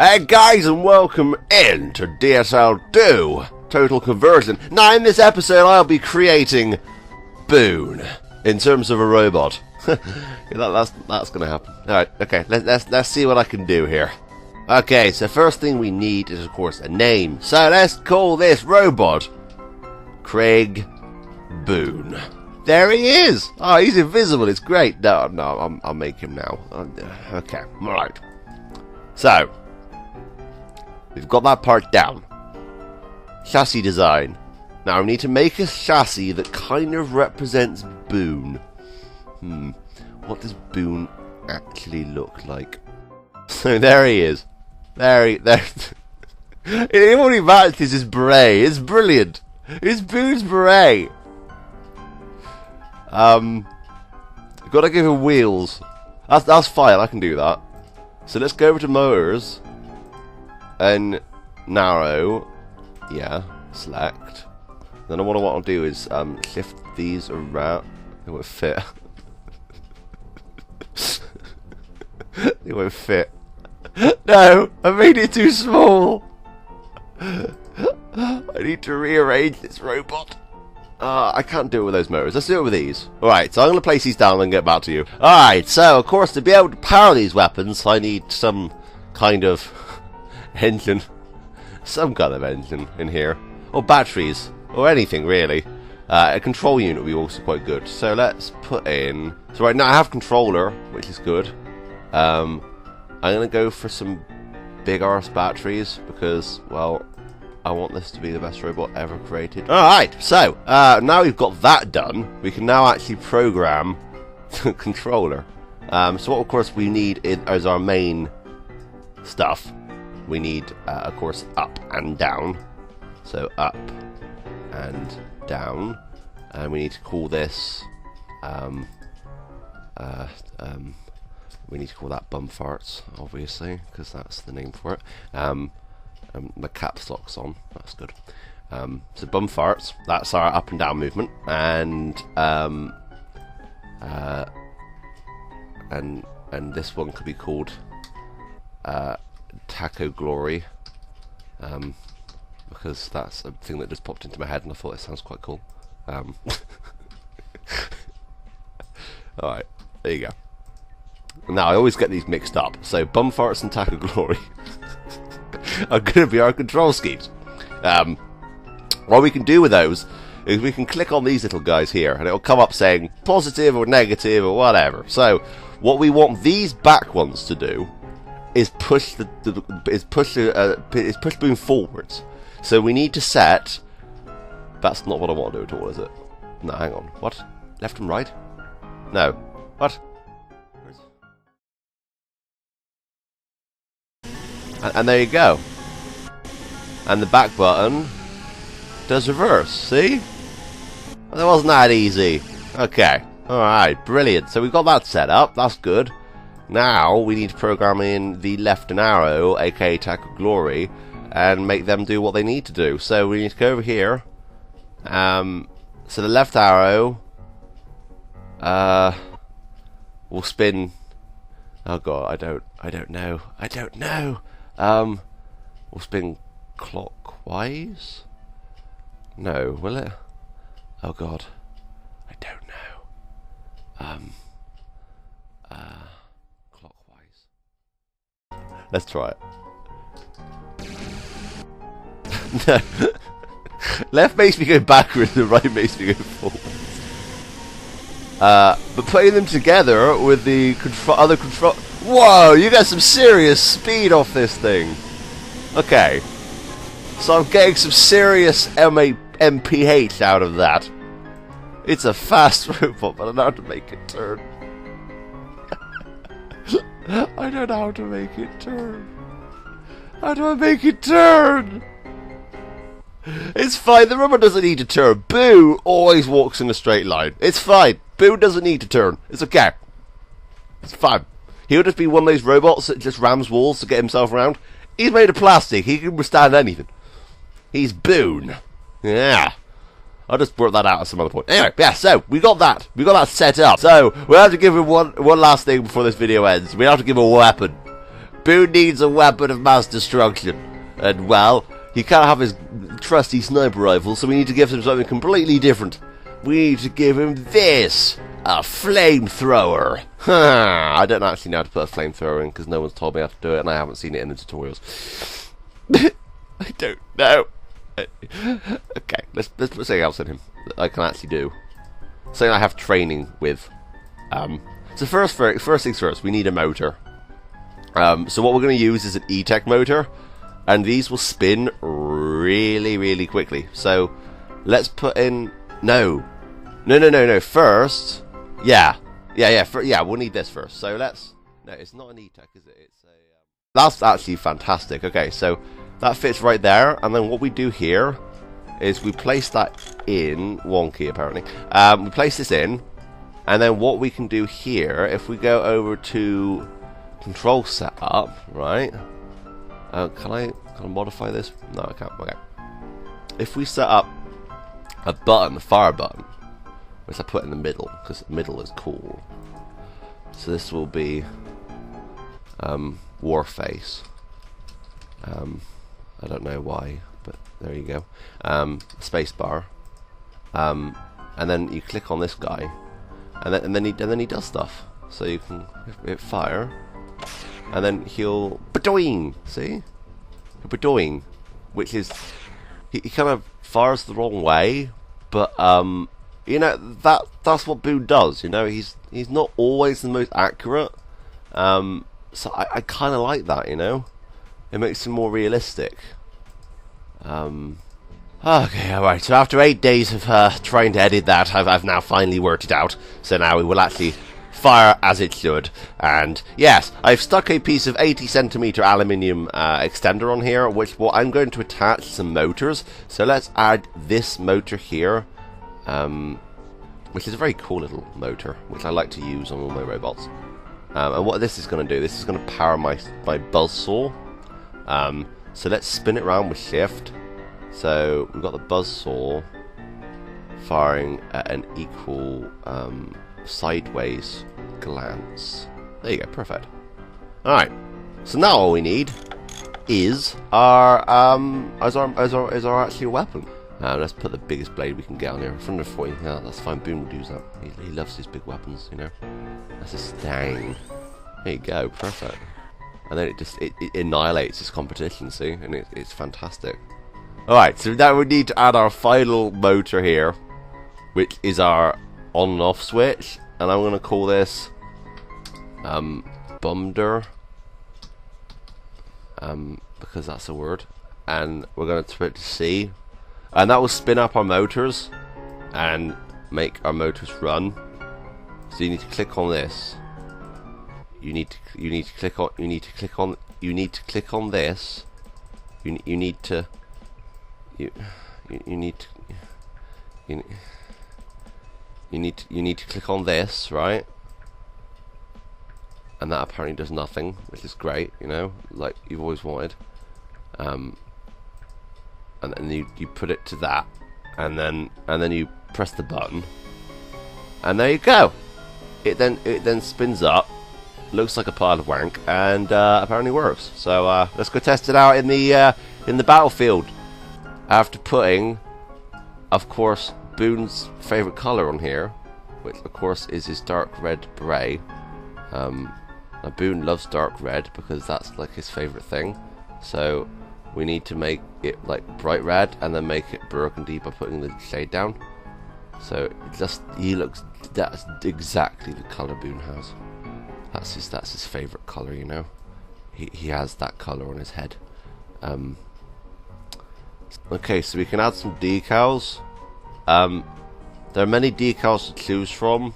Hey guys, and welcome in to DSL2 Total Conversion. Now in this episode I'll be creating Boone in terms of a robot. that's gonna happen. Alright, okay, let's see what I can do here. Okay, so first thing we need is of course a name. So let's call this robot Craig Boone. There he is! Oh, he's invisible, it's great. No, I'll make him now. Okay, alright. So, we've got that part down. Chassis design. Now we need to make a chassis that kind of represents Boone. What does Boone actually look like? So there he is. There. It only matches his beret. It's brilliant. It's Boone's beret. Gotta give him wheels. That's fine. I can do that. So let's go over to motors and narrow. Yeah, select. Then what I want to do is shift these around. It won't fit. It won't fit. No, I made it too small. I need to rearrange this robot. I can't do it with those motors. Let's do it with these. Alright, so I'm going to place these down and get back to you. Alright, so of course to be able to power these weapons, I need some kind of engine. Some kind of engine in here. Or batteries. Or anything really. A control unit would be also quite good. So let's put in... So right now I have controller, which is good. I'm going to go for some big arse batteries because, well, I want this to be the best robot ever created. Alright, so, now we've got that done, we can now actually program the controller. So what, of course, we need as our main stuff, we need, of course, up and down. So, up and down. And we need to call this, we need to call that bum farts, obviously, because that's the name for it. The caps lock's on, that's good. So bum farts, that's our up and down movement, and this one could be called Taco Glory, because that's a thing that just popped into my head and I thought it sounds quite cool. Alright, there you go. Now I always get these mixed up, so bum farts and Taco Glory are going to be our control schemes. What we can do with those is we can click on these little guys here and it'll come up saying positive or negative or whatever. So what we want these back ones to do is push push Boone forwards. So we need to set... That's not what I want to do at all, is it? No, hang on. What? Left and right? No. What? And there you go. And the back button does reverse, see? That wasn't that easy. Okay, alright, brilliant. So we've got that set up, that's good. Now we need to program in the left and arrow, aka Taco Glory, and make them do what they need to do. So we need to go over here. So the left arrow will spin... Oh god, I don't know. We'll spin clockwise? No, will it? Oh god, I don't know. Clockwise. Let's try it. No. Left makes me go backwards, and right makes me go forwards. But putting them together with the other control... Whoa, you got some serious speed off this thing. Okay. So I'm getting some serious MPH out of that. It's a fast robot, but I don't know how to make it turn. I don't know how to make it turn. How do I make it turn? It's fine, the robot doesn't need to turn. Boo always walks in a straight line. It's fine. Boo doesn't need to turn. It's okay. It's fine. He'll just be one of those robots that just rams walls to get himself around. He's made of plastic. He can withstand anything. He's Boone. Yeah. I'll just work that out at some other point. Anyway, yeah, so we got that. We got that set up. So we'll have to give him one last thing before this video ends. We have to give him a weapon. Boone needs a weapon of mass destruction. And, well, he can't have his trusty sniper rifle, so we need to give him something completely different. We need to give him this. A flamethrower. I don't actually know how to put a flamethrower in because no one's told me how to do it and I haven't seen it in the tutorials. I don't know. Okay, let's put something else in him that I can actually do. Something I have training with. So first things first, we need a motor. So what we're going to use is an E-Tech motor, and these will spin really, really quickly. So let's put in no. First, yeah, we'll need this first. So let's. No, it's not an E-Tech, is it? It's a. That's actually fantastic. Okay, so that fits right there, and then what we do here is we place that in wonky apparently. We place this in, and then what we can do here, if we go over to control setup, right? Can I modify this? No, I can't. Okay. If we set up a button, a fire button, which I put in the middle because middle is cool. So this will be Warface. I don't know why, but there you go. Spacebar, and then you click on this guy, and then he does stuff. So you can hit fire, and then he'll badoing. See, badoing, which is he kind of fires the wrong way, but you know that's what Boone does. You know, he's not always the most accurate. So I kind of like that. You know. It makes him more realistic. Okay, alright, so after 8 days of trying to edit that, I've now finally worked it out. So now we will actually fire as it should. And yes, I've stuck a piece of 80cm aluminium extender on here, which I'm going to attach some motors. So let's add this motor here, which is a very cool little motor, which I like to use on all my robots. And what this is going to do, this is going to power my buzzsaw. So let's spin it around with shift. So we've got the buzzsaw firing at an equal sideways glance. There you go, perfect. Alright, so now all we need is our actual weapon. Let's put the biggest blade we can get on here. 140, yeah, that's fine. Boone will use that. He loves his big weapons, you know. That's a stang. There you go, perfect. And then it annihilates its competition, see? And it's fantastic. Alright, so now we need to add our final motor here, which is our on and off switch. And I'm going to call this Bumder, because that's a word. And we're going to put it to C. And that will spin up our motors and make our motors run. So you need to click on this. You need to click on this. You need to click on this, right? And that apparently does nothing, which is great, you know, like you've always wanted. And then you put it to that, and then you press the button, and there you go. It then spins up. Looks like a pile of wank, and apparently works. So let's go test it out in the battlefield. After putting, of course, Boone's favorite color on here, which of course is his dark red beret. Now Boone loves dark red because that's like his favorite thing. So we need to make it like bright red and then make it burgundy by putting the shade down. So that's exactly the color Boone has. That's his favorite color, you know. He has that color on his head. Okay, so we can add some decals. There are many decals to choose from,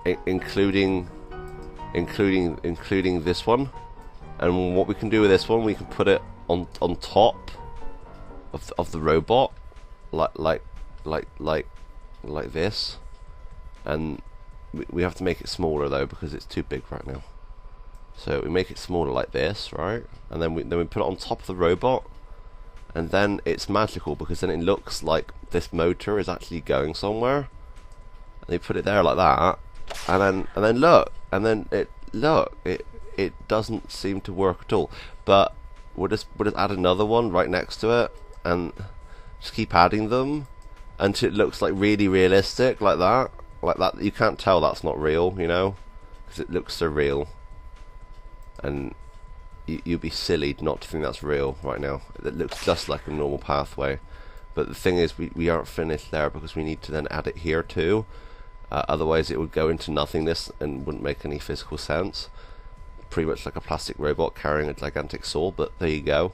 including this one. And what we can do with this one, we can put it on top of the robot, like this, and we have to make it smaller though because it's too big right now. So we make it smaller like this, right? And then we put it on top of the robot, and then it's magical because then it looks like this motor is actually going somewhere. And they put it there like that, and then look, and then it it doesn't seem to work at all. But we'll just add another one right next to it, and just keep adding them until it looks like really realistic, like that. Like that. You can't tell that's not real, you know, because it looks so real. And you'd be silly not to think that's real right now. It looks just like a normal pathway. But the thing is, we aren't finished there, because we need to then add it here too. Otherwise it would go into nothingness and wouldn't make any physical sense. Pretty much like a plastic robot carrying a gigantic sword, but there you go.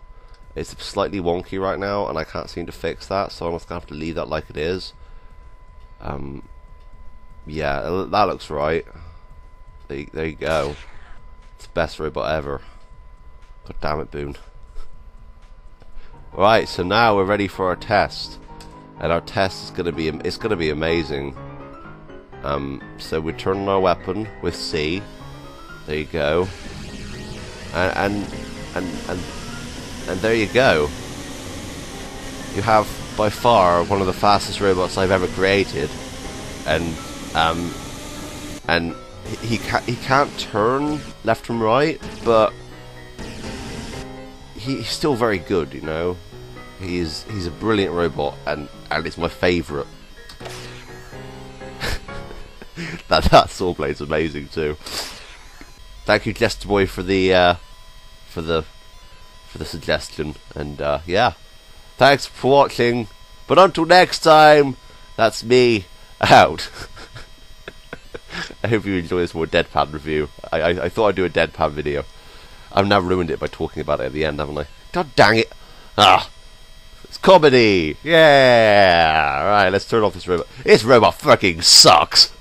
It's slightly wonky right now, and I can't seem to fix that, so I'm just going to have to leave that like it is. Yeah, that looks right. There you go. It's the best robot ever. God damn it, Boone. Right, so now we're ready for our test, and our test is gonna be amazing. So we turn on our weapon with C. There you go, and there you go. You have by far one of the fastest robots I've ever created, and he can't turn left and right, but he's still very good, you know. He's a brilliant robot, and it's my favourite. that saw blade's amazing too. Thank you, Jester Boy, for the suggestion, and yeah, thanks for watching. But until next time, that's me out. I hope you enjoy this more deadpan review. I thought I'd do a deadpan video. I've now ruined it by talking about it at the end, haven't I? God dang it! Ah, it's comedy. Yeah. All right, let's turn off this robot. This robot fucking sucks.